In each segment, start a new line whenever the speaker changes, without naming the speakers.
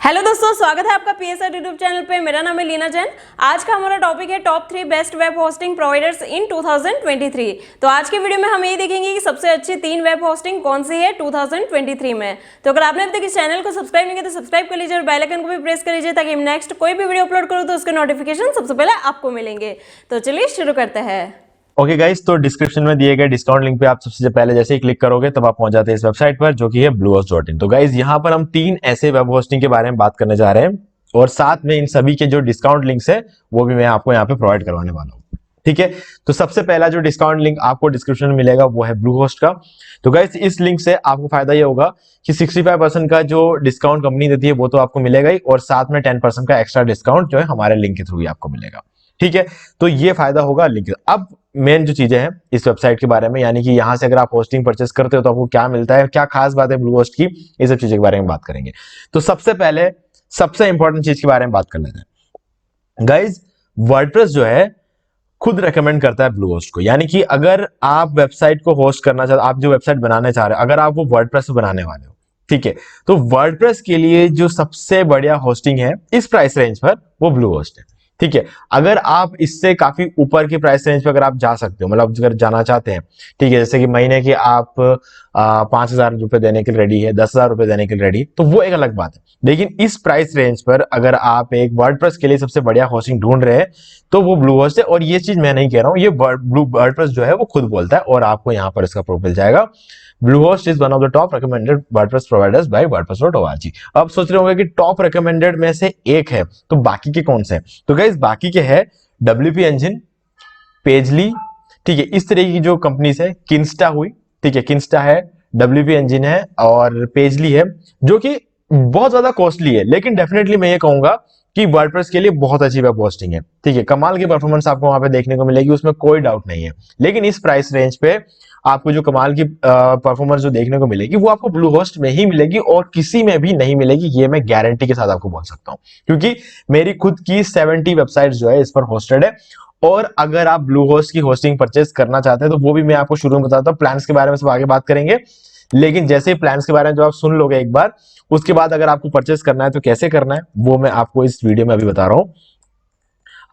Hello दोस्तों, स्वागत है आपका पीएसआर यूट्यूब चैनल पे। मेरा नाम है लीना जैन। आज का हमारा टॉपिक है top 3 best web hosting providers in 2023। तो आज के वीडियो में हम ये देखेंगे कि सबसे अच्छी 3 वेब होस्टिंग कौन सी है 2023 में। तो अगर आपने अभी तक इस चैनल को सब्सक्राइब नहीं किया तो सब्सक्राइब कर लीजिए और बेल आइकन को भी प्रेस कर लीजिए ताकि नेक्स्ट कोई भी वीडियो अपलोड करूँ तो उसके नोटिफिकेशन सबसे पहले आपको मिलेंगे। तो चलिए शुरू करते हैं।
ओके गाइस, तो डिस्क्रिप्शन में दिए गए डिस्काउंट लिंक पे आप सबसे पहले जैसे ही क्लिक करोगे तब आप पहुंच जाते हैं इस वेबसाइट पर, जो कि है bluehost.in। तो गाइस यहाँ पर हम 3 ऐसे वेब होस्टिंग के बारे में बात करने जा रहे हैं और साथ में इन सभी के जो डिस्काउंट लिंक्स है वो भी मैं आपको यहाँ पे प्रोवाइड करवाने वाला हूँ। ठीक है, तो सबसे पहला जो डिस्काउंट लिंक आपको डिस्क्रिप्शन में मिलेगा वो है Bluehost का। तो गाइस इस लिंक से आपको फायदा ये होगा कि 65% का जो डिस्काउंट कंपनी देती है वो तो आपको मिलेगा ही, और साथ में 10% का एक्स्ट्रा डिस्काउंट जो है हमारे लिंक के थ्रू ही आपको मिलेगा। ठीक है, तो ये फायदा होगा लिंक। अब मेन जो चीजें हैं इस वेबसाइट के बारे में, यानी कि यहाँ से अगर आप होस्टिंग परचेस करते हो तो आपको क्या मिलता है, क्या खास बात है Bluehost की, ये सब चीजों के बारे में बात करेंगे। तो सबसे पहले सबसे इंपॉर्टेंट चीज के बारे में बात कर लेते हैं। गाइज वर्डप्रेस जो है खुद रेकमेंड करता है Bluehost को, यानी कि अगर आप वेबसाइट को होस्ट करना चाहते, आप जो वेबसाइट बनाने चाह रहे हो, अगर आप वो वर्डप्रेस से बनाने वाले हो, ठीक है, तो वर्डप्रेस के लिए जो सबसे बढ़िया होस्टिंग है इस प्राइस रेंज पर वो Bluehost है। ठीक है, अगर आप इससे काफी ऊपर की प्राइस रेंज पे अगर आप जा सकते हो, मतलब अगर जाना चाहते हैं, ठीक है, जैसे कि महीने के आप 5,000 रुपए देने के लिए रेडी है, 10,000 रुपए देने के लिए रेडी, तो वो एक अलग बात है। लेकिन इस प्राइस रेंज पर अगर आप एक वर्डप्रेस के लिए सबसे बढ़िया होस्टिंग ढूंढ रहे हैं तो वो Bluehost है। और ये चीज मैं नहीं कह रहा हूं, ये वर्डप्रेस जो है वो खुद बोलता है और आपको यहाँ पर इसका प्रूफ मिल जाएगा। Bluehost is one of the top recommended WordPress providers by WordPress.org। अब सोच रहे होंगे कि टॉप रिकमेंडेड में से एक है तो बाकी के कौन से हैं? तो गाइस बाकी के है WP Engine, पेजली, ठीक है, इस तरह की जो कंपनीज है, किंस्टा हुई, ठीक है, किंस्टा है, WP Engine है और पेजली है, जो कि बहुत ज्यादा कॉस्टली है, लेकिन डेफिनेटली मैं ये कहूंगा कि वर्डप्रेस के लिए बहुत अच्छी वेब होस्टिंग है। ठीक है, कमाल की परफॉर्मेंस आपको वहां पे देखने को मिलेगी, उसमें कोई डाउट नहीं है। लेकिन इस प्राइस रेंज पे आपको जो कमाल की परफॉर्मेंस जो देखने को मिलेगी वो आपको Bluehost में ही मिलेगी और किसी में भी नहीं मिलेगी, ये मैं गारंटी के साथ आपको बोल सकता हूं, क्योंकि मेरी खुद की 70 वेबसाइट जो है इस पर होस्टेड है। और अगर आप Bluehost की होस्टिंग परचेस करना चाहते हैं तो वो भी मैं आपको शुरू में बताता हूँ, प्लान्स के बारे में सब आगे बात करेंगे। लेकिन जैसे ही प्लान्स के बारे में जो आप सुन लोगे एक बार, उसके बाद अगर आपको परचेस करना है तो कैसे करना है वो मैं आपको इस वीडियो में अभी बता रहा हूं।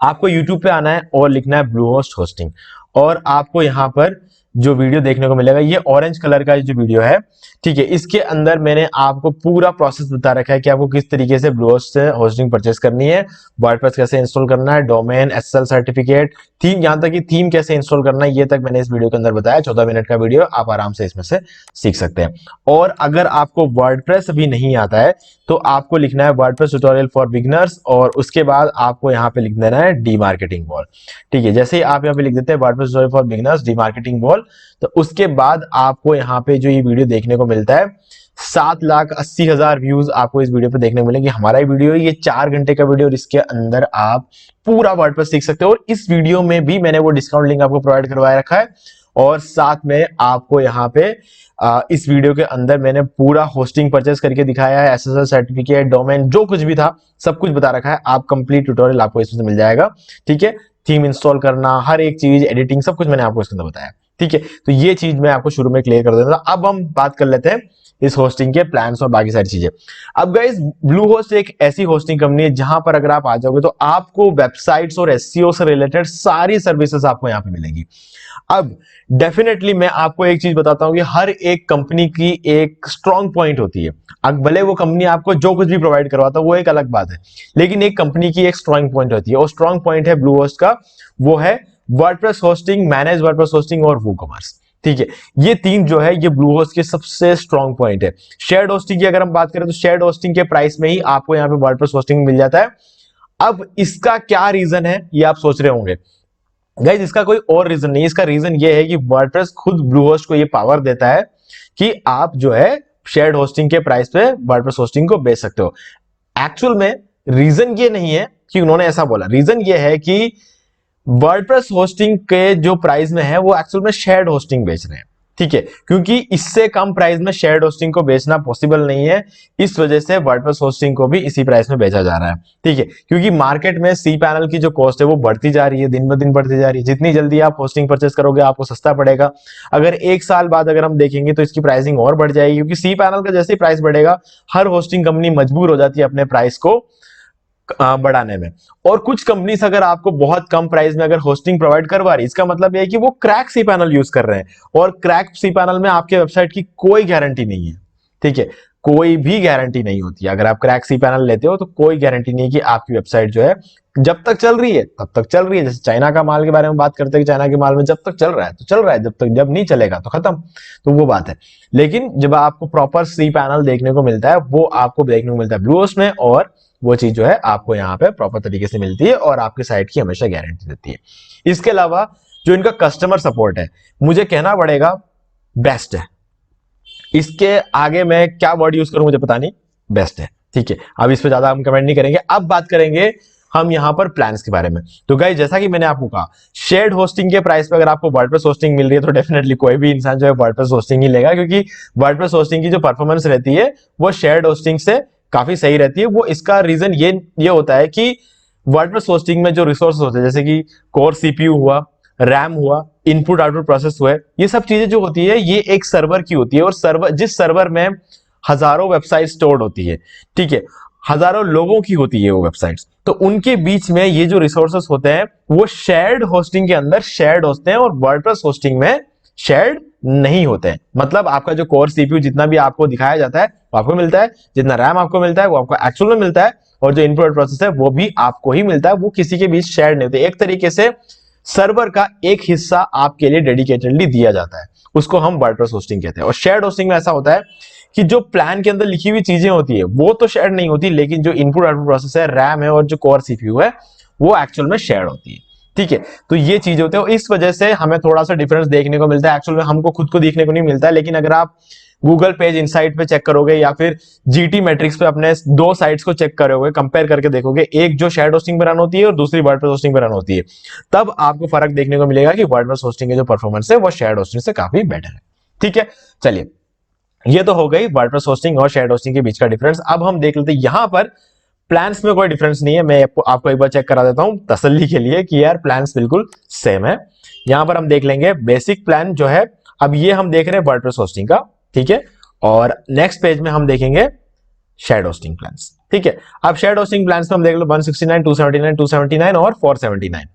आपको YouTube पे आना है और लिखना है Bluehost होस्टिंग, और आपको यहां पर जो वीडियो देखने को मिलेगा, ये ऑरेंज कलर का जो वीडियो है, ठीक है, इसके अंदर मैंने आपको पूरा प्रोसेस बता रखा है कि आपको किस तरीके से Bluehost से होस्टिंग परचेस करनी है, वर्डप्रेस कैसे इंस्टॉल करना है, डोमेन, SSL सर्टिफिकेट, थीम, यहां तक कि थीम कैसे इंस्टॉल करना है, ये तक मैंने इस वीडियो के अंदर बताया। 14 मिनट का वीडियो, आप आराम से इसमें से सीख सकते हैं। और अगर आपको वर्डप्रेस अभी नहीं आता है तो आपको लिखना है वर्डप्रेस ट्यूटोरियल फॉर बिगिनर्स, और उसके बाद आपको यहाँ पे लिख देना है डीमार्केटिंग वॉल। ठीक है, जैसे ही आप यहाँ पे लिख देते हैं WordPress tutorial for beginners D marketing wall, तो उसके बाद आपको यहाँ पे जो ये वीडियो देखने को मिलता है, 7,80,000 व्यूज आपको इस वीडियो पे देखने को मिलेंगे। हमारा वीडियो ये 4 घंटे का वीडियो और इसके अंदर आप पूरा वर्डप्रेस सीख सकते हो। और इस वीडियो में भी मैंने वो डिस्काउंट लिंक आपको प्रोवाइड करवाया रखा है, और साथ में आपको यहाँ पे इस वीडियो के अंदर मैंने पूरा होस्टिंग परचेस करके दिखाया है, SSL सर्टिफिकेट, डोमेन, जो कुछ भी था सब कुछ बता रखा है। आप कंप्लीट ट्यूटोरियल आपको इसमें से मिल जाएगा। ठीक है, थीम इंस्टॉल करना, हर एक चीज, एडिटिंग, सब कुछ मैंने आपको इसके अंदर बताया। ठीक है, तो ये चीज मैं आपको शुरू में क्लियर कर देता था। अब हम बात कर लेते हैं इस होस्टिंग के प्लान्स और बाकी सारी चीजें। अब गाइस Bluehost एक ऐसी होस्टिंग कंपनी है जहां पर अगर आप आ जाओगे तो आपको वेबसाइट्स और SEO से रिलेटेड सारी सर्विसेज आपको यहाँ पे मिलेगी। अब डेफिनेटली मैं आपको एक चीज बताता हूं कि हर एक कंपनी की एक स्ट्रॉन्ग पॉइंट होती है। अब भले वो कंपनी आपको जो कुछ भी प्रोवाइड करवाता है वो एक अलग बात है, लेकिन एक कंपनी की एक स्ट्रॉन्ग पॉइंट होती है, और स्ट्रॉन्ग पॉइंट है Bluehost का, वो है WordPress hosting, manage WordPress hosting और WooCommerce। ठीक है, ये तीन जो है ये Bluehost के सबसे स्ट्रॉन्ग पॉइंट है। शेयर्ड होस्टिंग की अगर हम बात करें तो शेयर्ड होस्टिंग के प्राइस में ही आपको यहाँ पे वर्डप्रेस होस्टिंग मिल जाता है। अब इसका क्या रीजन है ये आप सोच रहे होंगे। गाइस इसका कोई और रीजन नहीं, इसका रीजन ये है कि वर्डप्रेस खुद Bluehost को ये पावर देता है कि आप जो है शेयर्ड होस्टिंग के प्राइस पे वर्डप्रेस होस्टिंग को बेच सकते हो। एक्चुअल में रीजन ये नहीं है कि उन्होंने ऐसा बोला, रीजन ये है कि वर्डप्रेस होस्टिंग के जो प्राइस में है वो एक्चुअल में शेयर्ड होस्टिंग बेच रहे हैं। ठीक है, क्योंकि इससे कम प्राइस में शेयर्ड होस्टिंग को बेचना पॉसिबल नहीं है, इस वजह से वर्डप्रेस होस्टिंग को भी इसी प्राइस में बेचा जा रहा है। ठीक है, क्योंकि मार्केट में सी पैनल की जो कॉस्ट है वो बढ़ती जा रही है, दिन ब दिन बढ़ती जा रही है। जितनी जल्दी आप होस्टिंग परचेस करोगे आपको सस्ता पड़ेगा। अगर एक साल बाद अगर हम देखेंगे तो इसकी प्राइसिंग और बढ़ जाएगी, क्योंकि सी पैनल का जैसे ही प्राइस बढ़ेगा हर होस्टिंग कंपनी मजबूर हो जाती है अपने प्राइस को बढ़ाने में। और कुछ कंपनीज अगर आपको बहुत कम प्राइस में अगर होस्टिंग प्रोवाइड करवा रही है, इसका मतलब ये है कि वो क्रैक सी पैनल यूज कर रहे हैं, और क्रैक सी पैनल में आपके वेबसाइट की कोई गारंटी नहीं है। ठीक है, कोई भी गारंटी नहीं होती है। अगर आप क्रैक सी पैनल लेते हो तो कोई गारंटी नहीं है कि आपकी वेबसाइट जो है जब तक चल रही है तब तक चल रही है। जैसे चाइना का माल के बारे में बात करते हैं कि चाइना के माल में जब तक चल रहा है तो चल रहा है, जब नहीं चलेगा तो खत्म, तो वो बात है। लेकिन जब आपको प्रॉपर सी पैनल देखने को मिलता है वो आपको देखने को मिलता है ब्लूहोस्ट में, और वो चीज जो है आपको यहाँ पे प्रॉपर तरीके से मिलती है और आपकी साइट की हमेशा गारंटी देती है। इसके अलावा जो इनका कस्टमर सपोर्ट है, मुझे कहना पड़ेगा बेस्ट है। इसके आगे मैं क्या वर्ड यूज करूं मुझे पता नहीं, बेस्ट है। ठीक है, अब इस पे ज्यादा हम कमेंट नहीं करेंगे। अब बात करेंगे हम यहां पर प्लान्स के बारे में। तो गाइस जैसा कि मैंने आपको कहा, शेयर्ड होस्टिंग के प्राइस पे अगर आपको वर्डप्रेस होस्टिंग मिल रही है तो डेफिनेटली कोई भी इंसान जो है वर्डप्रेस होस्टिंग ही लेगा, क्योंकि वर्डप्रेस होस्टिंग की जो परफॉर्मेंस रहती है वो शेयर्ड होस्टिंग से काफी सही रहती है। वो इसका रीजन ये होता है कि वर्डप्रेस होस्टिंग में जो रिसोर्सेज होते हैं, जैसे कि कोर सीपीयू हुआ, रैम हुआ, इनपुट आउटपुट प्रोसेस हुए, ये सब चीजें जो होती है ये एक सर्वर की होती है, और सर्वर जिस सर्वर में हजारों वेबसाइट स्टोर्ड होती है, ठीक है, हजारों लोगों की होती है वो वेबसाइट्स, तो उनके बीच में ये जो रिसोर्सेस होते हैं वो शेयर्ड होस्टिंग के अंदर शेयर्ड होते हैं, और वर्डप्रेस होस्टिंग में शेयर्ड नहीं होते हैं। मतलब आपका जो कोर सीपीयू जितना भी आपको दिखाया जाता है वो आपको मिलता है, जितना रैम आपको मिलता है वो आपको एक्चुअल में मिलता है, और जो इनपुट प्रोसेस है वो भी आपको ही मिलता है, वो किसी के बीच शेयर नहीं होते। एक तरीके से सर्वर का एक हिस्सा आपके लिए डेडिकेटेडली दिया जाता है, उसको हम वर्डप्रेस होस्टिंग कहते हैं। और शेयर्ड होस्टिंग में ऐसा होता है कि जो प्लान के अंदर लिखी हुई चीजें होती है वो तो शेयर नहीं होती, लेकिन जो इनपुट आउटपुट प्रोसेस है, रैम है और जो कोर सीपीयू है वो एक्चुअल में शेयर होती है। ठीक है, तो ये चीज होते हैं, इस वजह से हमें थोड़ा सा डिफरेंस देखने को मिलता है। एक्चुअल में हमको खुद को देखने को नहीं मिलता है, लेकिन अगर आप गूगल पेज इनसाइट पे चेक करोगे या फिर जीटी मैट्रिक्स पे अपने दो साइट्स को चेक करोगे, कंपेयर करके देखोगे, एक जो शेयर्ड होस्टिंग पे रन होती है और दूसरी वर्डप्रेस होस्टिंग पे रन होती है, तब आपको फर्क देखने को मिलेगा कि वर्डप्रेस होस्टिंग की जो परफॉर्मेंस है वो शेयर्ड होस्टिंग से काफी बेटर है। ठीक है, चलिए ये तो हो गई वर्डप्रेस होस्टिंग और शेयर्ड होस्टिंग के बीच का डिफरेंस। अब हम देख लेते हैं यहां पर प्लान्स में कोई डिफरेंस नहीं है। मैं आपको एक बार चेक करा देता हूं तसल्ली के लिए कि यार प्लान्स बिल्कुल सेम है। यहां पर हम देख लेंगे बेसिक प्लान जो है, अब ये हम देख रहे हैं वर्डप्रेस होस्टिंग का, ठीक है, और नेक्स्ट पेज में हम देखेंगे शेयर्ड होस्टिंग प्लान्स। ठीक है, अब शेयर्ड होस्टिंग प्लान्स में हम देख लो 169, 279, 279 और 479।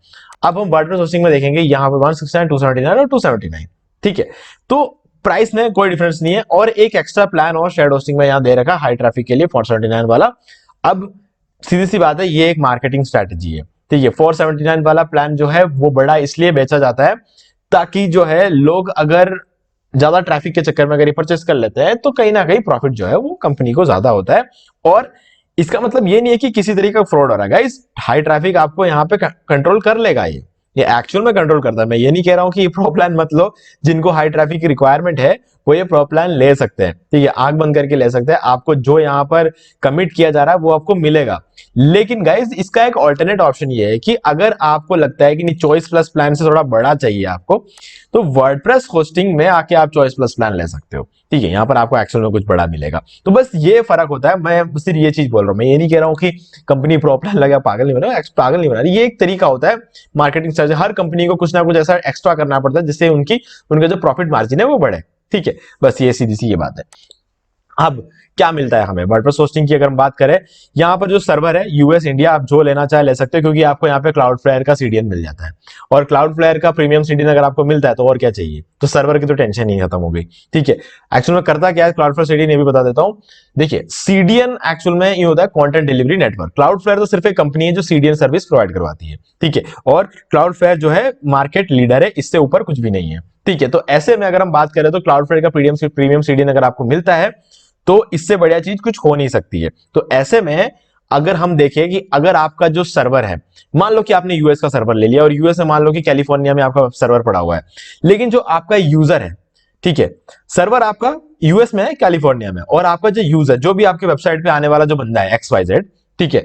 अब हम वर्डप्रेस होस्टिंग में देखेंगे यहां पर 169, 279 और 279। ठीक है, तो प्राइस में कोई डिफरेंस नहीं है, और एक एक्स्ट्रा प्लान और शेयर्ड होस्टिंग में यहां दे रखा हाई ट्रैफिक के लिए 479 वाला। अब सीधी सी बात है, ये एक मार्केटिंग स्ट्रेटजी है। ठीक है, 479 वाला प्लान जो है वो बड़ा इसलिए बेचा जाता है ताकि जो है लोग अगर ज्यादा ट्रैफिक के चक्कर में अगर परचेस कर लेते हैं तो कहीं ना कहीं प्रॉफिट जो है वो कंपनी को ज्यादा होता है। और इसका मतलब ये नहीं है कि किसी तरीके का फ्रॉड हो रहा है गाइस, हाई ट्रैफिक आपको यहाँ पे कंट्रोल कर लेगा, ये एक्चुअल में कंट्रोल करता है। मैं ये नहीं कह रहा हूं कि ये प्रो प्लान मत लो, जिनको हाई ट्रैफिक की रिक्वायरमेंट है वो ये प्रो प्लान ले सकते हैं। ठीक है, आंख बंद करके ले सकते हैं, आपको जो यहाँ पर कमिट किया जा रहा है वो आपको मिलेगा। लेकिन गाइज इसका एक ऑल्टरनेट ऑप्शन ये है कि अगर आपको लगता है कि नहीं चॉइस प्लस प्लान से थोड़ा बड़ा चाहिए आपको, तो वर्डप्रेस होस्टिंग में आके आप चॉइस प्लस प्लान ले सकते हो। ठीक है, यहाँ पर आपको एक्चुअल में कुछ बड़ा मिलेगा। तो बस ये फर्क होता है, मैं सिर्फ ये चीज बोल रहा हूँ। मैं ये नहीं कह रहा हूँ कि कंपनी प्रो प्लान लगा पागल नहीं बना, पागल नहीं बना रही। ये एक तरीका होता है मार्केटिंग स्ट्रेटजी, हर कंपनी को कुछ ना कुछ ऐसा एक्स्ट्रा करना पड़ता है जिससे उनका जो प्रॉफिट मार्जिन है वो बढ़े। ठीक है, बस ये सीधी सी ये बात है। अब क्या मिलता है हमें वर्डप्रेस होस्टिंग की अगर हम बात करें, यहाँ पर जो सर्वर है यूएस इंडिया आप जो लेना चाहे ले सकते हो, क्योंकि आपको यहाँ पे क्लाउडफ्लायर का सीडीएन मिल जाता है, और क्लाउडफ्लायर का प्रीमियम सीडीएन अगर आपको मिलता है तो और क्या चाहिए, तो सर्वर की तो टेंशन ही खत्म हो गई। ठीक है, एक्चुअल में करता क्या है क्लाउडफ्लायर सीडीएन, ये भी बता देता हूं। देखिए सीडीएन एक्चुअल में ये होता है कंटेंट डिलीवरी नेटवर्क। क्लाउडफ्लायर तो सिर्फ एक कंपनी है जो सीडीएन सर्विस प्रोवाइड करवाती है। ठीक है, और क्लाउडफ्लायर जो है मार्केट लीडर है, इससे ऊपर कुछ भी नहीं है। ठीक है, तो ऐसे में अगर हम बात करें तो क्लाउडफ्लायर का प्रीमियम सीडीएन अगर आपको मिलता है तो इससे बढ़िया चीज कुछ हो नहीं सकती है। तो ऐसे में अगर हम देखें कि अगर आपका जो सर्वर है, मान लो कि आपने यूएस का सर्वर ले लिया, और यूएस में मान लो कि कैलिफोर्निया में आपका सर्वर पड़ा हुआ है, लेकिन जो आपका यूजर है, ठीक है, सर्वर आपका यूएस में है कैलिफोर्निया में, और आपका जो यूजर जो भी आपके वेबसाइट पे आने वाला जो बंदा है XYZ, ठीक है,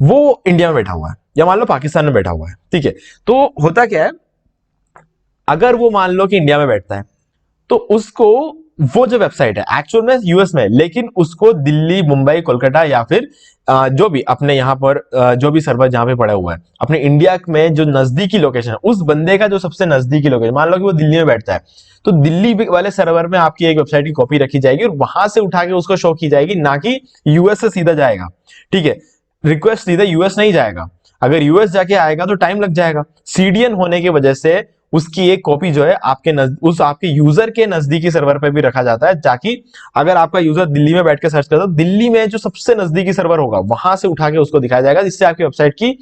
वो इंडिया में बैठा हुआ है या मान लो पाकिस्तान में बैठा हुआ है। ठीक है, तो होता क्या है, अगर वो मान लो कि इंडिया में बैठता है तो उसको वो जो वेबसाइट है एक्चुअल में यूएस में, लेकिन उसको दिल्ली, मुंबई, कोलकाता या फिर जो भी अपने यहाँ पर जो भी सर्वर जहां पे पड़ा हुआ है अपने इंडिया में जो नजदीकी लोकेशन है, उस बंदे का जो सबसे नजदीकी लोकेशन, मान लो कि वो दिल्ली में बैठता है, तो दिल्ली वाले सर्वर में आपकी एक वेबसाइट की कॉपी रखी जाएगी और वहां से उठा के उसको शो की जाएगी, ना कि यूएस से सीधा जाएगा। ठीक है, रिक्वेस्ट सीधा यूएस नहीं जाएगा, अगर यूएस जाके आएगा तो टाइम लग जाएगा। सीडीएन होने की वजह से उसकी एक कॉपी जो है आपके यूजर के नजदीकी सर्वर पे भी रखा जाता है, ताकि अगर आपका यूजर दिल्ली में बैठ के सर्च करता है तो दिल्ली में जो सबसे नजदीकी सर्वर होगा वहां से उठा के उसको दिखाया जाएगा, जिससे आपकी वेबसाइट की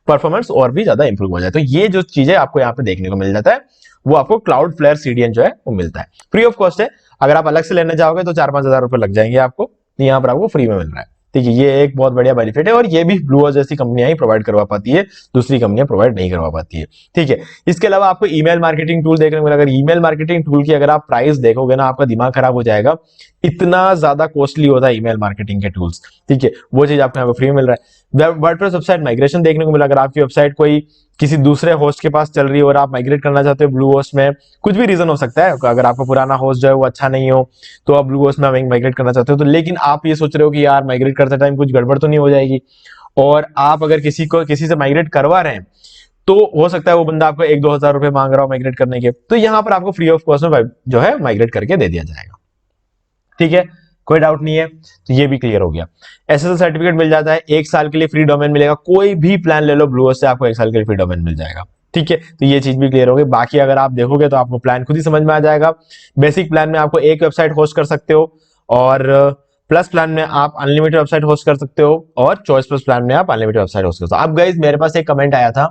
परफॉर्मेंस और भी ज्यादा इंप्रूव हो जाए। तो ये जो चीजें आपको यहाँ पे देखने को मिल जाता है वो आपको क्लाउडफ्लेयर सीडीएन जो है वो मिलता है, फ्री ऑफ कॉस्ट है। अगर आप अलग से लेने जाओगे तो 4-5 हजार रुपए लग जाएंगे आपको, यहाँ पर आपको फ्री में मिल रहा है। ठीक है, ये एक बहुत बढ़िया बेनिफिट है और ये भी ब्लूहोस्ट जैसी कंपनियां ही प्रोवाइड करवा पाती है, दूसरी कंपनियां प्रोवाइड नहीं करवा पाती है। ठीक है, इसके अलावा आपको ईमेल मार्केटिंग टूल देखने को मिलेगा। अगर ईमेल मार्केटिंग टूल की अगर आप प्राइस देखोगे ना, आपका दिमाग खराब हो जाएगा, इतना ज्यादा कॉस्टली होता है ईमेल मार्केटिंग के टूल्स। ठीक है, वो चीज आपको यहाँ पे फ्री में मिल रहा है। वर्डप्रेस वेबसाइट माइग्रेशन देखने को मिला, अगर आपकी वेबसाइट कोई किसी दूसरे होस्ट के पास चल रही है और आप माइग्रेट करना चाहते हो ब्लूहोस्ट में, कुछ भी रीजन हो सकता है, अगर आपका पुराना होस्ट जो है वो अच्छा नहीं हो तो आप ब्लूहोस्ट में माइग्रेट करना चाहते हो, तो लेकिन आप ये सोच रहे हो कि यार माइग्रेट करते टाइम कुछ गड़बड़ तो नहीं हो जाएगी, और आप अगर किसी से माइग्रेट करवा रहे हैं तो हो सकता है वो बंदा आपको 1-2 हजार रुपए मांग रहा हो माइग्रेट करने के, तो यहां पर आपको फ्री ऑफ कॉस्ट में जो है माइग्रेट करके दे दिया जाएगा। ठीक है, कोई डाउट नहीं है, तो ये भी क्लियर हो गया। एसएसएल सर्टिफिकेट मिल जाता है, 1 साल के लिए फ्री डोमेन मिलेगा, कोई भी प्लान ले लो ब्लूहोस्ट से आपको 1 साल के लिए फ्री डोमेन मिल जाएगा। ठीक है, तो ये चीज भी क्लियर हो गई। बाकी अगर आप देखोगे तो आपको प्लान खुद ही समझ में आ जाएगा। बेसिक प्लान में आपको एक वेबसाइट होस्ट कर सकते हो, और प्लस प्लान में आप अनलिमिटेड वेबसाइट होस्ट कर सकते हो, और चॉइस प्लस प्लान में आप अनलिमिटेड वेबसाइट होस्ट कर सकते हो। अब गाइस मेरे पास एक कमेंट आया था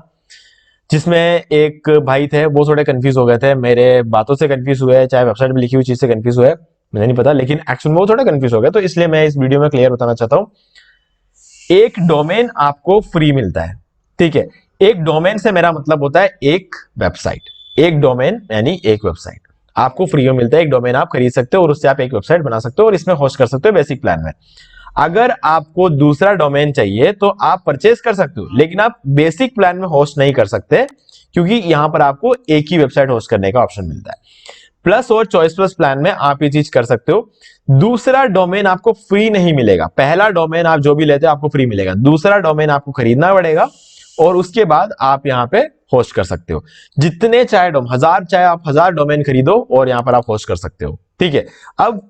जिसमें एक भाई थे, वो थोड़े कंफ्यूज हो गए थे, मेरे बातों से कंफ्यूज हुए, चाहे वेबसाइट में लिखी हुई चीज से कंफ्यूज हुए, मुझे नहीं पता, लेकिन एक्चुअल में वो थोड़ा कंफ्यूज हो गया, तो इसलिए मैं इस वीडियो में क्लियर बताना चाहता हूं। एक डोमेन आपको फ्री मिलता है। ठीक है, एक डोमेन से मेरा मतलब होता है एक वेबसाइट, एक डोमेन यानी एक वेबसाइट आपको फ्री में मिलता है। एक डोमेन आप खरीद सकते हो और उससे आप एक वेबसाइट बना सकते हो और इसमें होस्ट कर सकते हो बेसिक प्लान में। अगर आपको दूसरा डोमेन चाहिए तो आप परचेज कर सकते हो, लेकिन आप बेसिक प्लान में होस्ट नहीं कर सकते, क्योंकि यहां पर आपको एक ही वेबसाइट होस्ट करने का ऑप्शन मिलता है। प्लस और चॉइस प्लस प्लान में आप ये चीज कर सकते हो, दूसरा डोमेन आपको फ्री नहीं मिलेगा। पहला डोमेन आप जो भी लेते हो आपको फ्री मिलेगा, दूसरा डोमेन आपको खरीदना पड़ेगा और उसके बाद आप यहां पे होस्ट कर सकते हो। जितने चाहे आप 1000 डोमेन खरीदो और यहां पर आप होस्ट कर सकते हो। ठीक है, अब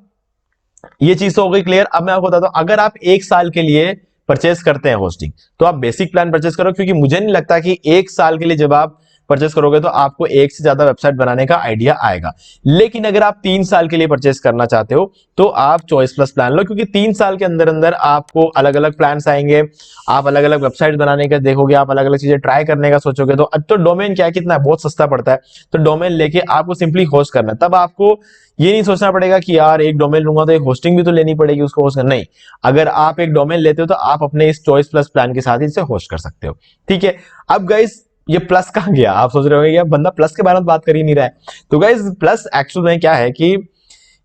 ये चीज तो हो गई क्लियर। अब मैं आपको बताता हूं, अगर आप 1 साल के लिए परचेस करते हैं होस्टिंग, तो आप बेसिक प्लान परचेस करो, क्योंकि मुझे नहीं लगता कि 1 साल के लिए जब आप परचेस करोगे तो आपको एक से ज्यादा वेबसाइट बनाने का आइडिया आएगा। लेकिन अगर आप 3 साल के लिए परचेस करना चाहते हो तो आप चॉइस प्लस प्लान लो, क्योंकि 3 साल के अंदर अंदर आपको अलग अलग प्लान्स आएंगे, आप अलग अलग वेबसाइट बनाने का देखोगे, आप अलग अलग चीजें ट्राई करने का सोचोगे। तो डोमेन क्या है, कितना बहुत सस्ता पड़ता है, तो डोमेन लेके आपको सिंपली होस्ट करना है। तब आपको ये नहीं सोचना पड़ेगा कि यार एक डोमेन लूंगा तो एक होस्टिंग भी तो लेनी पड़ेगी उसको होस्ट करना। नहीं, अगर आप एक डोमेन लेते हो तो आप अपने इस चॉइस प्लस प्लान के साथ ही इसे होस्ट कर सकते हो। ठीक है, अब गाइस ये प्लस कहां गया, आप सोच रहे होंगे बंदा प्लस के बारे में बात कर ही नहीं रहा है। तो गाइस प्लस एक्चुअल में क्या है कि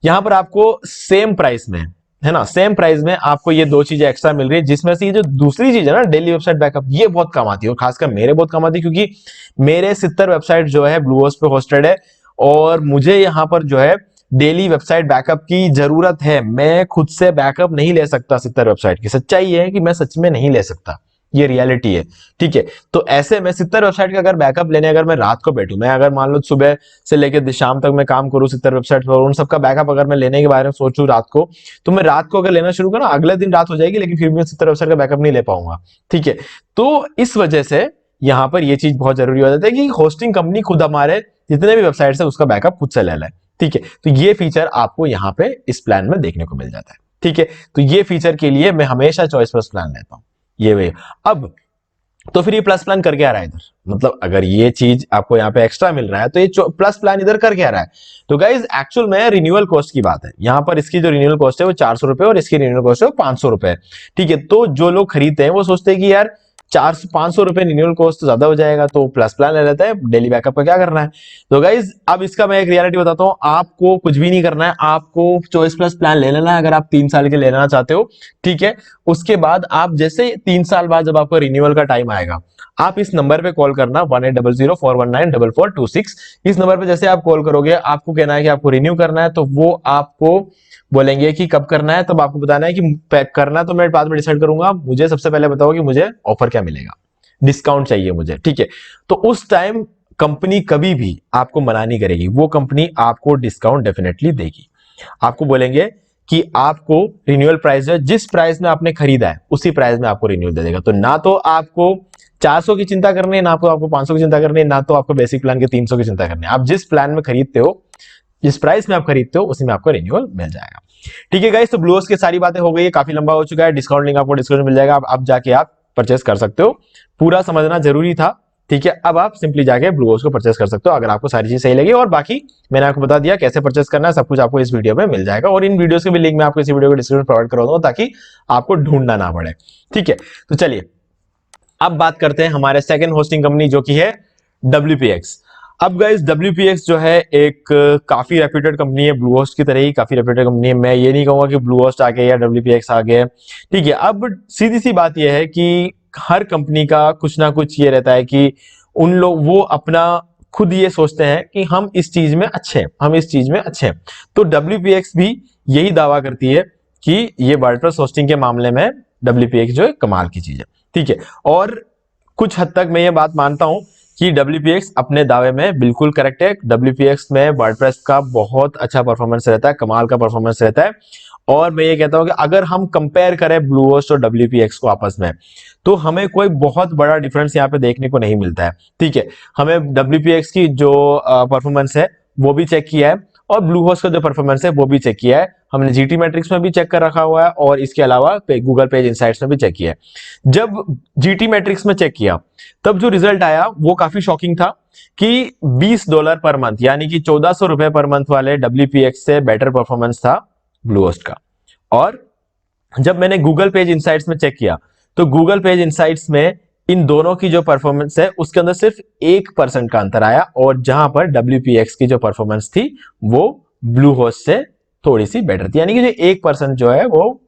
यहां पर आपको सेम प्राइस में, है ना, सेम प्राइस में आपको ये 2 चीजें एक्स्ट्रा मिल रही है, जिसमें से ये जो दूसरी चीज है ना, डेली वेबसाइट बैकअप, ये बहुत काम आती है और खासकर मेरे बहुत काम आती है, क्योंकि मेरे 70 वेबसाइट जो है ब्लूहोस्ट पे होस्टेड है और मुझे यहां पर जो है डेली वेबसाइट बैकअप की जरूरत है। मैं खुद से बैकअप नहीं ले सकता 70 वेबसाइट की, सच्चाई है कि मैं सच में नहीं ले सकता, ये रियलिटी है। ठीक है, तो ऐसे में 70 वेबसाइट का अगर बैकअप लेने अगर मैं रात को बैठूं, मैं अगर मान लो सुबह से लेकर शाम तक मैं काम करूं 70 वेबसाइट पर, उन सबका बैकअप अगर मैं लेने के बारे में सोचूं रात को, तो मैं रात को अगर लेना शुरू करूं अगले दिन रात हो जाएगी, लेकिन फिर भी मैं 70 वेबसाइट का बैकअप नहीं ले पाऊंगा। ठीक है, तो इस वजह से यहां पर यह चीज बहुत जरूरी हो जाती है कि होस्टिंग कंपनी खुद हमारे जितने भी वेबसाइट है उसका बैकअप खुद से ले ले। ठीक है, तो ये फीचर आपको यहाँ पे इस प्लान में देखने को मिल जाता है। ठीक है, तो ये फीचर के लिए मैं हमेशा चॉइस प्लस प्लान लेता हूं, ये वे। अब तो फिर ये प्लस प्लान कर क्या रहा है इधर, मतलब अगर ये चीज आपको यहाँ पे एक्स्ट्रा मिल रहा है तो ये प्लस प्लान इधर कर क्या रहा है। तो गाइज एक्चुअल में रिन्यूअल कॉस्ट की बात है, यहाँ पर इसकी जो रिन्यूअल कॉस्ट है वो 400 रुपए और इसकी रिन्यूअल कॉस्ट है वो 500 रुपए। ठीक है, तो जो लोग खरीदते हैं वो सोचते हैं कि यार ₹500 रिन्यूअल कॉस्ट तो ज्यादा हो जाएगा, तो प्लस प्लान ले लेते हैं, डेली बैकअप का क्या करना है। तो गाइज अब इसका मैं एक रियलिटी बताता हूँ, आपको कुछ भी नहीं करना है, आपको चॉइस प्लस प्लान ले लेना है अगर आप 3 साल के लेना चाहते हो, ठीक है। उसके बाद आप जैसे 3 साल बाद जब आपको रिन्यूअल का टाइम आएगा, आप इस नंबर पे कॉल करना 180041944426। इस नंबर पे जैसे आप कॉल करोगे, आपको कहना है कि आपको रिन्यू करना है, तो वो आपको बोलेंगे कि कब करना है, तब आपको बताना है कि पैक करना, तो मैं बाद में डिसाइड करूंगा, मुझे सबसे पहले बताओ कि मुझे ऑफर क्या मिलेगा, डिस्काउंट चाहिए मुझे, ठीक है। तो उस टाइम कंपनी कभी भी आपको मना नहीं करेगी, वो कंपनी आपको डिस्काउंट डेफिनेटली देगी। आपको बोलेंगे कि आपको रिन्यूअल प्राइस है, जिस प्राइस में आपने खरीदा है उसी प्राइस में आपको रिन्यूअल दे देगा। तो ना तो आपको 400 की चिंता करनी है, ना आपको 500 की चिंता करनी है, ना तो आपको बेसिक प्लान के 300 की चिंता करनी है। आप जिस प्लान में खरीदते हो, जिस प्राइस में आप खरीदते हो, उसी में आपको रिन्यूअल मिल जाएगा, ठीक है गाइस। तो ब्लूहोस्ट की सारी बातें हो गई है, काफी लंबा हो चुका है, डिस्काउंट लिंक आपको डिस्क्रिप्शन मिल जाएगा, आप जाके आप परचेस कर सकते हो। पूरा समझना जरूरी था, ठीक है। अब आप सिंपली जाके ब्लूहोस्ट को परचेस कर सकते हो अगर आपको सारी चीज सही लगी। और बाकी मैंने आपको बता दिया कैसे परचेस करना है, सब कुछ आपको इस वीडियो में मिल जाएगा, और इन वीडियोस के भी लिंक मैं आपको इसी वीडियो को डिस्क्रिप्शन प्रोवाइड करवा दूंगा ताकि आपको ढूंढना ना पड़े, ठीक है। तो चलिए अब बात करते हैं हमारे सेकंड होस्टिंग कंपनी जो कि है WPX। अब गाइस WPX जो है एक काफी रेप्यूटेड कंपनी है, ब्लूहोस्ट की तरह ही काफी रेप्यूटेड कंपनी है। मैं ये नहीं कहूंगा कि ब्लूहोस्ट आ गया या WPX आ गया, ठीक है। अब सीधी सी बात यह है कि हर कंपनी का कुछ ना कुछ ये रहता है कि उन लोग वो अपना खुद ये सोचते हैं कि हम इस चीज में अच्छे हैं, हम इस चीज में अच्छे हैं। तो WPX भी यही दावा करती है कि ये वर्डप्रेस होस्टिंग के मामले में WPX जो है कमाल की चीज है, ठीक है। और कुछ हद तक मैं ये बात मानता हूं कि WPX अपने दावे में बिल्कुल करेक्ट है। WPX में वर्डप्रेस का बहुत अच्छा परफॉर्मेंस रहता है, कमाल का परफॉर्मेंस रहता है। और मैं ये कहता हूं कि अगर हम कंपेयर करें ब्लूहोस्ट और WPX को आपस में, तो हमें कोई बहुत बड़ा डिफरेंस यहाँ पे देखने को नहीं मिलता है, ठीक है। हमें WPX की जो परफॉर्मेंस है वो भी चेक किया है, और ब्लूहोस्ट का जो परफॉर्मेंस है वो भी चेक किया है। हमने GT मैट्रिक्स में भी चेक कर रखा हुआ है, और इसके अलावा गूगल पेज इनसाइट्स में भी चेक किया है। जब GT मैट्रिक्स में चेक किया, तब जो रिजल्ट आया वो काफी शॉकिंग था कि $20 पर मंथ, यानी कि ₹1400 पर मंथ वाले WPX से बेटर परफॉर्मेंस था ब्लूहोस्ट का। और जब मैंने गूगल पेज इनसाइट्स में चेक किया, तो गूगल पेज इनसाइट्स में इन दोनों की जो परफॉर्मेंस है उसके अंदर सिर्फ 1% का अंतर आया, और जहां पर WPX की जो परफॉर्मेंस थी वो ब्लूहोस्ट से थोड़ी सी बेटर थी, यानी कि जो 1% जो है वो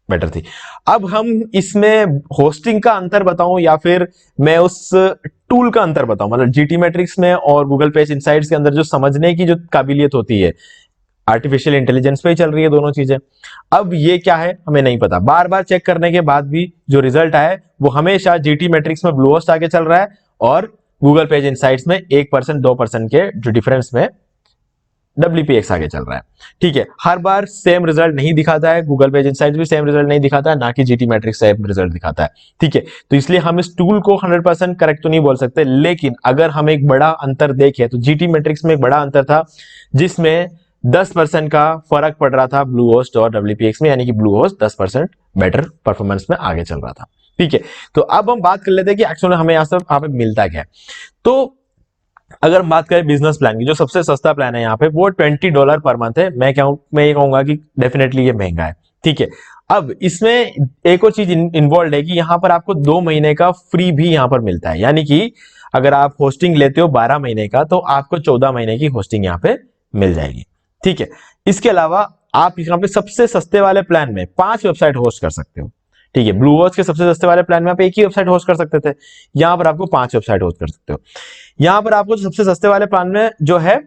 बेटर थी। अब हम इसमें होस्टिंग का अंतर बताऊं या फिर मैं उस टूल का अंतर बताऊं, मतलब GT मैट्रिक्स में और गूगल पेज इनसाइट्स के अंदर जो समझने की जो काबिलियत होती है, आर्टिफिशियल इंटेलिजेंस पे ही चल रही है दोनों चीजें। अब ये क्या है हमें नहीं पता, बार बार चेक करने के बाद भी जो रिजल्ट आया वो हमेशा GT मैट्रिक्स में ब्लूहोस्ट आगे चल रहा है, और गूगल पेज इनसाइट्स में 1% 2% के जो डिफरेंस में WPX आगे चल रहा है, ठीक है। हर बार सेम रिजल्ट नहीं दिखाता है, गूगल पेज इनसाइट्स भी सेम रिजल्ट नहीं दिखाता है, ना कि GT मैट्रिक्स सेम रिजल्ट दिखाता है, ठीक है। तो इसलिए हम इस टूल को 100% करेक्ट तो नहीं बोल सकते, लेकिन अगर हम एक बड़ा अंतर देखें तो GT मैट्रिक्स में एक बड़ा अंतर था जिसमें 10% का फर्क पड़ रहा था ब्लूहोस्ट और WPX में, यानी कि ब्लूहोस्ट 10% बेटर परफॉर्मेंस में आगे चल रहा था, ठीक है। तो अब हम बात कर लेते हैं कि एक्चुअली हमें यहाँ पे मिलता क्या है। तो अगर हम बात करें बिजनेस प्लान की, जो सबसे सस्ता प्लान है यहाँ पे वो $20 पर मंथ है। मैं ये कहूंगा कि डेफिनेटली ये महंगा है, ठीक है। अब इसमें एक और चीज इन्वॉल्व है कि यहाँ पर आपको 2 महीने का फ्री भी यहाँ पर मिलता है, यानी कि अगर आप होस्टिंग लेते हो 12 महीने का, तो आपको 14 महीने की होस्टिंग यहाँ पे मिल जाएगी, ठीक है। इसके अलावा आप यहाँ पे सबसे सस्ते वाले प्लान में 5 वेबसाइट होस्ट कर सकते हो, ठीक है। ब्लूहोस्ट के सबसे सस्ते वाले प्लान में आप एक ही वेबसाइट होस्ट कर सकते थे, यहाँ पर आपको 5 वेबसाइट होस्ट कर सकते हो। यहाँ पर आपको सबसे सस्ते वाले प्लान में जो है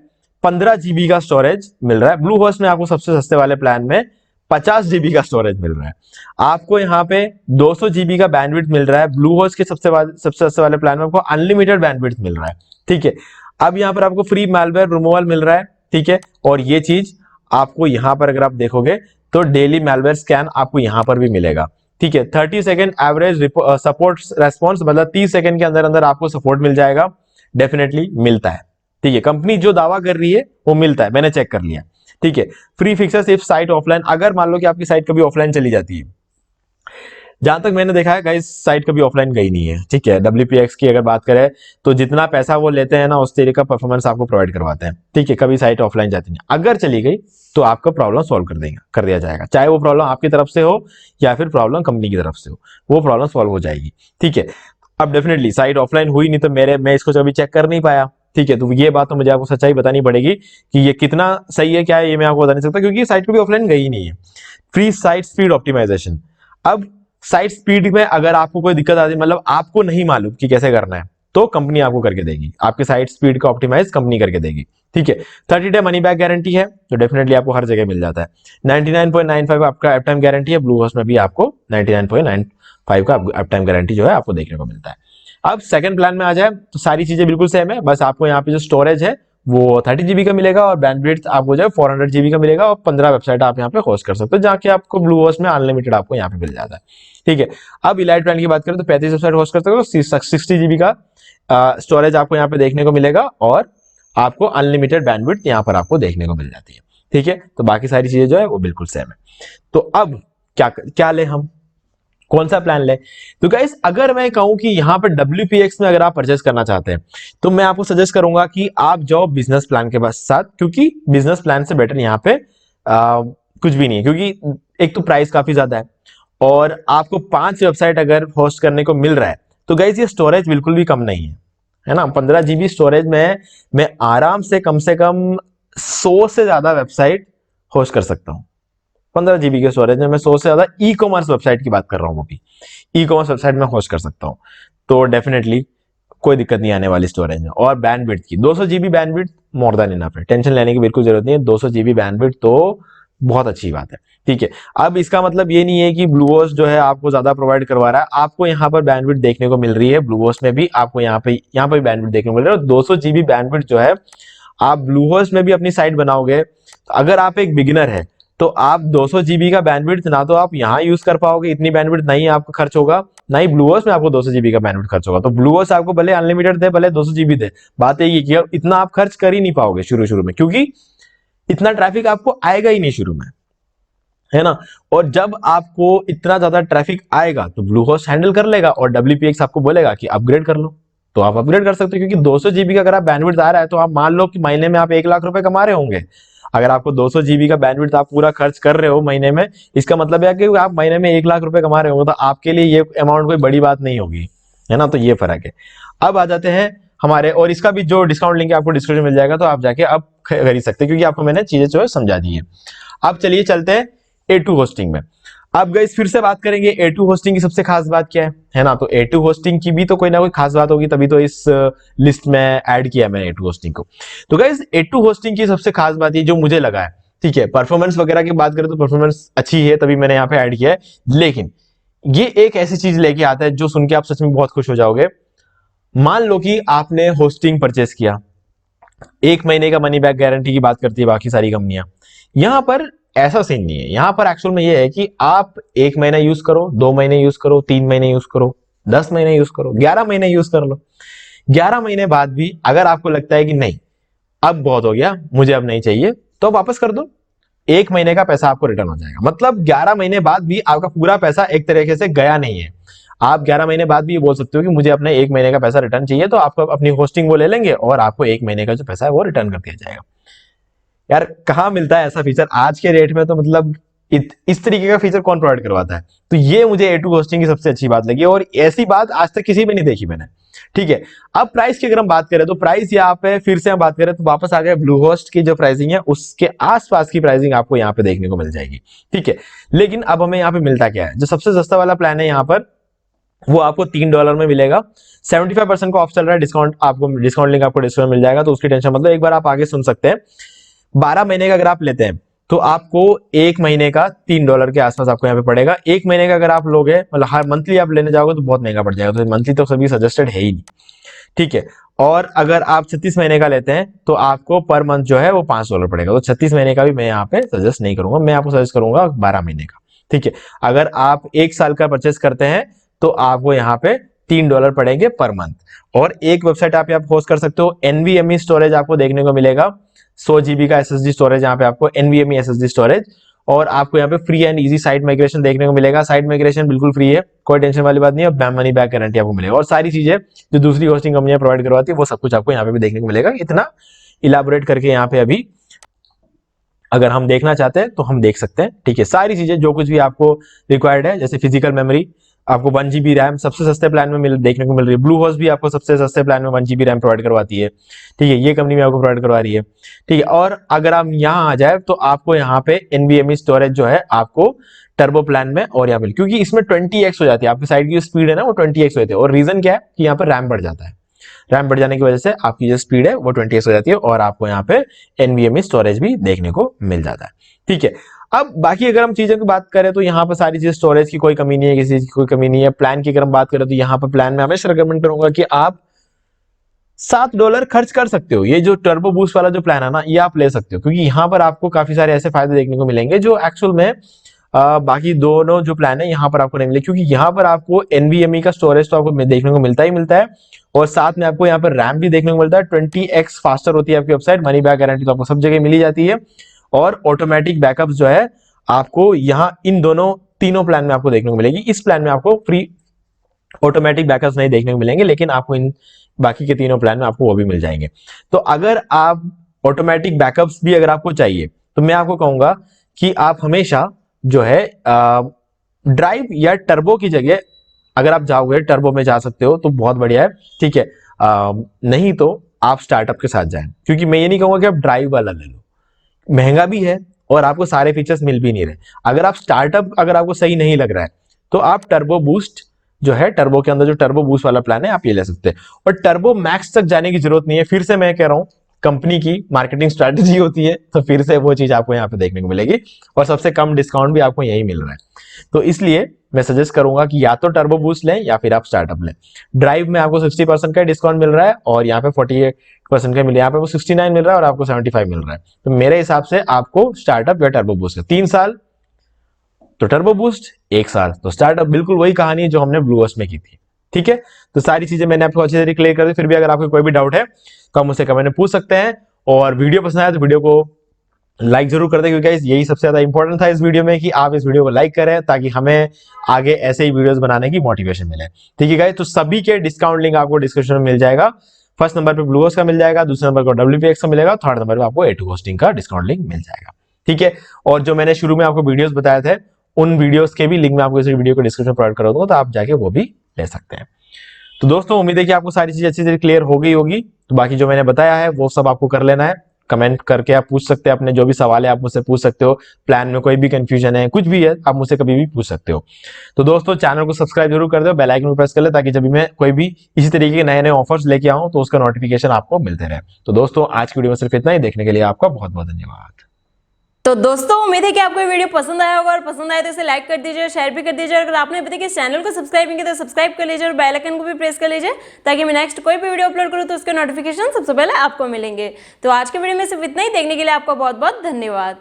15 GB का स्टोरेज मिल रहा है, ब्लूहोस्ट में आपको सबसे सस्ते वाले प्लान में 50 GB का स्टोरेज मिल रहा है। आपको यहाँ पे 200 GB का बैंडविड्थ मिल रहा है, ब्लूहोस्ट के सबसे सस्ते वाले प्लान में आपको अनलिमिटेड बैंडविड्थ मिल रहा है, ठीक है। अब यहाँ पर आपको फ्री मैलवेयर रिमूवल मिल रहा है, ठीक है। और ये चीज आपको यहाँ पर अगर आप देखोगे तो डेली मैलवेयर स्कैन आपको यहाँ पर भी मिलेगा, ठीक है। 30 सेकंड एवरेज सपोर्ट रेस्पॉन्स, मतलब 30 सेकंड के अंदर अंदर आपको सपोर्ट मिल जाएगा, डेफिनेटली मिलता है, ठीक है। कंपनी जो दावा कर रही है वो मिलता है, मैंने चेक कर लिया, ठीक है। Free fixes if site offline, अगर मान लो कि आपकी साइट कभी ऑफलाइन चली जाती है, जहां तक मैंने देखा है गाइस साइट कभी ऑफलाइन गई नहीं है, ठीक है। WPX की अगर बात करें तो जितना पैसा वो लेते हैं ना उस तरीके का परफॉर्मेंस आपको प्रोवाइड करवाते हैं, ठीक है। कभी साइट ऑफलाइन जाती नहीं, अगर चली गई तो आपका प्रॉब्लम सॉल्व कर दिया जाएगा, चाहे वो प्रॉब्लम आपकी तरफ से हो या फिर प्रॉब्लम कंपनी की तरफ से हो, वो प्रॉब्लम सॉल्व हो जाएगी, ठीक है। अब डेफिनेटली साइट ऑफलाइन हुई नहीं तो मैं इसको कभी चेक कर नहीं पाया, ठीक है। तो ये बात तो मुझे आपको सच्चाई बतानी पड़ेगी कि ये कितना सही है क्या है, ये मैं आपको बता नहीं सकता क्योंकि साइट कभी ऑफलाइन गई नहीं है। Free site speed optimisation. अब साइट स्पीड में अगर आपको कोई दिक्कत आती है, मतलब आपको नहीं मालूम कि कैसे करना है, तो कंपनी आपको करके देगी, आपके साइट स्पीड का ऑप्टिमाइज कंपनी करके देगी, ठीक है। 30 डे मनी बैक गारंटी है, तो डेफिनेटली आपको हर जगह मिल जाता है। 99.95 आपका अप टाइम गारंटी है, ब्लू होस्ट में भी आपको 99.95 का अप टाइम गारंटी जो है आपको देखने को मिलता है। अब सेकंड प्लान में आ जाए तो सारी चीजें बिल्कुल सेम है, बस आपको यहाँ पे जो स्टोरेज है वो 30 GB का मिलेगा और बैंडविड्थ आपको जो है 400 GB का मिलेगा और 15 वेबसाइट आप यहाँ पे होस्ट कर सकते हो, जाके आपको ब्लू होस्ट में अनलिमिटेड आपको यहाँ पे मिल जाता है, ठीक है। अब इलाइट प्लान की बात करें तो 35 वेबसाइट होस्ट कर सकते हो, 60 GB का स्टोरेज आपको यहाँ पे देखने को मिलेगा और आपको अनलिमिटेड बैंडविड्थ यहाँ पर आपको देखने को मिल जाती है, ठीक है। तो बाकी सारी चीजें जो है वो बिल्कुल सेम है। तो अब क्या क्या ले, हम कौन सा प्लान ले? तो गाइस अगर मैं कहूं कि यहाँ पर WPX में अगर आप परचेस करना चाहते हैं तो मैं आपको सजेस्ट करूंगा कि आप जाओ बिजनेस प्लान के साथ, क्योंकि बिजनेस प्लान से बेटर यहाँ पे कुछ भी नहीं है, क्योंकि एक तो प्राइस काफी ज्यादा है और आपको 5 वेबसाइट अगर होस्ट करने को मिल रहा है तो गाइस ये स्टोरेज बिल्कुल भी कम नहीं है ना। 15 GB स्टोरेज में मैं आराम से कम 100 से ज्यादा वेबसाइट होस्ट कर सकता हूं। 15 GB के स्टोरेज में मैं 100 से ज्यादा ई कॉमर्स वेबसाइट की बात कर रहा हूं, वो भी ई कॉमर्स वेबसाइट में होस्ट कर सकता हूं, तो डेफिनेटली कोई दिक्कत नहीं आने वाली स्टोरेज में। और बैंडविड्थ की 200 GB bandwidth more than enough है, टेंशन लेने की बिल्कुल जरूरत नहीं है। 200 GB बैंडविड्थ तो बहुत अच्छी बात है, ठीक है। अब इसका मतलब ये नहीं है कि ब्लू होस्ट जो है आपको ज्यादा प्रोवाइड करवा रहा है, आपको यहाँ पर बैंडविड्थ देखने को मिल रही है, ब्लू होस्ट में भी आपको यहाँ पे बैंडविड्थ देखने को मिल रहा है। 200 GB बैंडविड्थ जो है आप ब्लू होस्ट में भी अपनी साइट बनाओगे, तो अगर आप एक बिगिनर है तो आप 200 GB का बैंडविड्थ ना तो आप यहाँ यूज कर पाओगे, इतनी बैंडविड्थ नहीं आपका खर्च होगा, ना ही ब्लू होस्ट में आपको 200 GB का बैंडविड्थ खर्च होगा। तो ब्लू होस्ट आपको भले अनलिमिटेड दे, भले 200 GB दे, बात यही है कि इतना आप खर्च कर ही नहीं पाओगे शुरू में, क्योंकि इतना ट्रैफिक आपको आएगा ही नहीं शुरू में, है ना। और जब आपको इतना ज्यादा ट्रैफिक आएगा तो ब्लू होस्ट हैंडल कर लेगा और WPX आपको बोलेगा कि अपग्रेड कर लो, तो आप अपग्रेड कर सकते हो, क्योंकि 200 GB का अगर आप बैंडविड्थ आ रहा है तो आप मान लो कि महीने में आप 1 लाख रुपए कमा रहे होंगे। अगर आपको 200 GB का बैंडविड्थ आप पूरा खर्च कर रहे हो महीने में, इसका मतलब है कि आप महीने में 1 लाख रुपए कमा रहे होंगे, तो आपके लिए ये अमाउंट कोई बड़ी बात नहीं होगी, है ना। तो ये फर्क है। अब आ जाते हैं हमारे, और इसका भी जो डिस्काउंट लिंक आपको डिस्क्रिप्शन मिल जाएगा, तो आप जाके अब खरीद सकते हैं, क्योंकि आपको मैंने चीजें जो है समझा दी है। अब चलिए चलते हैं A2 होस्टिंग में। अब गाइस फिर से बात करेंगे A2 होस्टिंग की सबसे खास बात क्या है ना। तो A2 होस्टिंग की भी तो कोई ना कोई खास बात होगी, तभी तो इस लिस्ट में ऐड किया मैंने A2 होस्टिंग को। तो गाइस A2 होस्टिंग की सबसे खास बात ये जो मुझे लगा है, ठीक है, परफॉर्मेंस वगैरह की बात करें तो परफॉर्मेंस अच्छी है, तभी मैंने यहाँ पे ऐड किया है। लेकिन ये एक ऐसी चीज लेके आता है जो सुन के आप सच में बहुत खुश हो जाओगे। मान लो कि आपने होस्टिंग परचेस किया, 1 महीने का मनी बैक गारंटी की बात करती है बाकी सारी कंपनियां, यहां पर ऐसा सीन नहीं है। यहां पर एक्चुअल में ये है कि आप 1 महीना यूज करो, 2 महीने यूज करो, 3 महीने यूज करो, 10 महीने यूज करो, 11 महीने यूज कर लो। 11 महीने बाद भी अगर आपको लगता है कि नहीं अब बहुत हो गया, मुझे अब नहीं चाहिए, तो वापस कर दो, 1 महीने का पैसा आपको रिटर्न हो जाएगा। मतलब 11 महीने बाद भी आपका पूरा पैसा एक तरीके से गया नहीं है। आप 11 महीने बाद भी ये बोल सकते हो कि मुझे अपने 1 महीने का पैसा रिटर्न चाहिए, तो आपको अपनी होस्टिंग वो ले लेंगे और आपको 1 महीने का जो पैसा है वो रिटर्न कर दिया जाएगा। यार कहाँ मिलता है ऐसा फीचर आज के रेट में, तो मतलब इस तरीके का फीचर कौन प्रोवाइड करवाता है। तो ये मुझे A2 होस्टिंग की सबसे अच्छी बात लगी, और ऐसी बात आज तक किसी में नहीं देखी मैंने, ठीक है। अब प्राइस की अगर हम बात करें तो प्राइस यहाँ पे फिर से हम बात करें तो वापस आ गए ब्लू होस्ट की जो प्राइसिंग है उसके आसपास की प्राइसिंग आपको यहाँ पे देखने को मिल जाएगी, ठीक है। लेकिन अब हमें यहाँ पे मिलता क्या है, जो सबसे सस्ता वाला प्लान है यहाँ पर वो आपको $3 में मिलेगा। 75% का ऑफ चल रहा है, डिस्काउंट आपको डिस्काउंट लिंक आपको डिस्क्रिप्शन में मिल जाएगा, तो उसकी टेंशन मतलब एक बार आप आगे सुन सकते हैं। 12 महीने का अगर आप लेते हैं तो आपको 1 महीने का $3 के आसपास आपको यहाँ पे पड़ेगा। 1 महीने का अगर आप लोगे, मतलब हर मंथली आप लेने जाओगे तो बहुत महंगा पड़ जाएगा, तो मंथली तो सभी सजेस्टेड है ही नहीं, ठीक है। और अगर आप 36 महीने का लेते हैं तो आपको पर मंथ जो है वो $5 पड़ेगा। तो 36 महीने का भी मैं यहाँ पे सजेस्ट नहीं करूंगा, मैं आपको सजेस्ट करूंगा 12 महीने का, ठीक है। अगर आप 1 साल का परचेस करते हैं तो आपको यहाँ पे $3 पड़ेंगे पर मंथ, और एक वेबसाइट आप यहाँ होस्ट कर सकते हो। NVMe स्टोरेज आपको देखने को मिलेगा, 100 GB का SSD स्टोरेज यहाँ पे आपको NVMe SSD स्टोरेज, और आपको यहाँ पे free and easy site migration देखने को मिलेगा। साइट माइग्रेशन बिल्कुल फ्री है, कोई टेंशन वाली बात नहीं है, मनी बैक गारंटी आपको मिलेगा, और सारी चीजें जो दूसरी होस्टिंग कंपनियां प्रोवाइड करवाती है वो सब कुछ आपको यहाँ पे भी देखने को मिलेगा। इतना इलाबोरेट करके यहाँ पे अभी अगर हम देखना चाहते हैं तो हम देख सकते हैं, ठीक है। सारी चीजें जो कुछ भी आपको रिक्वायर्ड है, जैसे फिजिकल मेमोरी, आपको 1 GB रैम सबसे सस्ते प्लान में देखने को मिल रही है। ब्लू होस्ट भी आपको सबसे सस्ते प्लान में 1 GB रैम प्रोवाइड करवाती है, ठीक है, ये कंपनी में आपको प्रोवाइड करवा रही है, ठीक है। और अगर आप यहाँ आ जाए तो आपको यहाँ पे NVMe स्टोरेज जो है आपको टर्बो प्लान में और यहाँ पे, क्योंकि इसमें 20x हो जाती है आपकी साइड की स्पीड है ना, वो 20x हो जाती है। और रीजन क्या है कि यहाँ पर रैम बढ़ जाता है, रैम बढ़ जाने की वजह से आपकी जो स्पीड है वो 20x हो जाती है और आपको यहाँ पे NVMe स्टोरेज भी देखने को मिल जाता है, ठीक है। अब बाकी अगर हम चीजों की बात करें तो यहाँ पर सारी चीजें, स्टोरेज की कोई कमी नहीं है, किसी चीज की कोई कमी नहीं है। प्लान की अगर हम बात करें तो यहाँ पर प्लान में हमेशा रिकमेंड करूंगा कि आप $7 खर्च कर सकते हो। ये जो टर्बो बूस्ट वाला जो प्लान है ना, ये आप ले सकते हो, क्योंकि यहाँ पर आपको काफी सारे ऐसे फायदे देखने को मिलेंगे जो एक्चुअल में बाकी दोनों जो प्लान है यहाँ पर आपको नहीं मिले, क्योंकि यहाँ पर आपको NVMe का स्टोरेज तो आपको देखने को मिलता ही मिलता है और साथ में आपको यहाँ पर रैम भी देखने को मिलता है। 20x फास्टर होती है आपकी वेबसाइट, मनी बैक गारंटी तो आपको सब जगह मिली जाती है और ऑटोमेटिक बैकअप जो है आपको यहाँ इन तीनों प्लान में आपको देखने को मिलेगी। इस प्लान में आपको फ्री ऑटोमेटिक बैकअप्स नहीं देखने को मिलेंगे, लेकिन आपको इन बाकी के तीनों प्लान में आपको वो भी मिल जाएंगे। तो अगर आप ऑटोमेटिक बैकअप्स भी अगर आपको चाहिए तो मैं आपको कहूंगा कि आप हमेशा जो है ड्राइव या टर्बो की जगह अगर आप जाओगे टर्बो में जा सकते हो तो बहुत बढ़िया है, ठीक है। नहीं तो आप स्टार्टअप के साथ जाएं, क्योंकि मैं ये नहीं कहूंगा कि आप ड्राइव वाला ले लो, महंगा भी है और आपको सारे फीचर्स मिल भी नहीं रहे। अगर आप स्टार्टअप अगर आपको सही नहीं लग रहा है तो आप टर्बो बूस्ट जो है, टर्बो के अंदर जो टर्बो बूस्ट वाला प्लान है आप ये ले सकते हैं। और टर्बो मैक्स तक जाने की जरूरत नहीं है, फिर से मैं कह रहा हूं कंपनी की मार्केटिंग स्ट्रेटेजी होती है, तो फिर से वो चीज आपको यहाँ पे देखने को मिलेगी और सबसे कम डिस्काउंट भी आपको यही मिल रहा है। तो इसलिए मैं सजेस्ट करूंगा कि या तो टर्बो बूस्ट लें या फिर आप स्टार्टअप लें। ड्राइव में आपको 60% का डिस्काउंट मिल रहा है और यहाँ पे 48% का मिल रहा है, यहाँ पे वो 69 मिल रहा है और आपको 75 मिल रहा है। तो मेरे हिसाब से आपको स्टार्टअप या टर्बो बूस्ट है। 3 साल तो टर्बो बूस्ट, 1 साल तो स्टार्टअप, बिल्कुल वही कहानी है जो हमने ब्लू होस्ट में की थी, ठीक है। तो सारी चीजें मैंने आपको अच्छे से क्लियर कर दी। फिर भी अगर आपको कोई भी डाउट है तो आप मुझसे कमेंट में पूछ सकते हैं और वीडियो पसंद आया तो वीडियो को लाइक जरूर कर दें, क्योंकि यही सबसे ज्यादा इंपॉर्टेंट था इस वीडियो में कि आप इस वीडियो को लाइक करें ताकि हमें आगे ऐसे ही वीडियोस बनाने की मोटिवेशन मिले, ठीक है गाइस। तो सभी के डिस्काउंट लिंक आपको डिस्क्रिप्शन में मिल जाएगा। फर्स्ट नंबर पे ब्लू होस्ट का मिल जाएगा, दूसरे नंबर पर WPX का मिलेगा, थर्ड नंबर पे आपको A2 होस्टिंग का डिस्काउंट लिंक मिल जाएगा, ठीक है। और जो मैंने शुरू में आपको वीडियोस बताए थे उन वीडियोस के भी लिंक मैं आपको इस वीडियो को डिस्क्रिप्शन में प्रोवाइड कर दूंगा, तो आप जाके वो भी ले सकते हैं। तो दोस्तों उम्मीद है कि आपको सारी चीजें अच्छी तरह क्लियर हो गई होगी। तो बाकी जो मैंने बताया है वो सब आपको कर लेना है, कमेंट करके आप पूछ सकते हैं, अपने जो भी सवाल है आप मुझसे पूछ सकते हो, प्लान में कोई भी कंफ्यूजन है, कुछ भी है, आप मुझसे कभी भी पूछ सकते हो। तो दोस्तों चैनल को सब्सक्राइब जरूर कर दो, बेल आइकन को प्रेस कर ले ताकि जब भी मैं कोई भी इसी तरीके के नए नए ऑफर्स लेके आऊं तो उसका नोटिफिकेशन आपको मिलते रहे। तो दोस्तों आज की वीडियो में सिर्फ इतना ही, देखने के लिए आपका बहुत बहुत धन्यवाद।
तो दोस्तों उम्मीद है कि आपको ये वीडियो पसंद आया होगा और पसंद आए तो इसे लाइक कर दीजिए और शेयर भी कर दीजिए। अगर आपने अभी तक इस चैनल को सब्सक्राइब नहीं किया तो सब्सक्राइब कर लीजिए और बेल आइकन को भी प्रेस कर लीजिए ताकि मैं नेक्स्ट कोई भी वीडियो अपलोड करूँ तो उसके नोटिफिकेशन सबसे पहले आपको मिलेंगे। तो आज के वीडियो में सिर्फ इतना ही, देखने के लिए आपका बहुत बहुत धन्यवाद।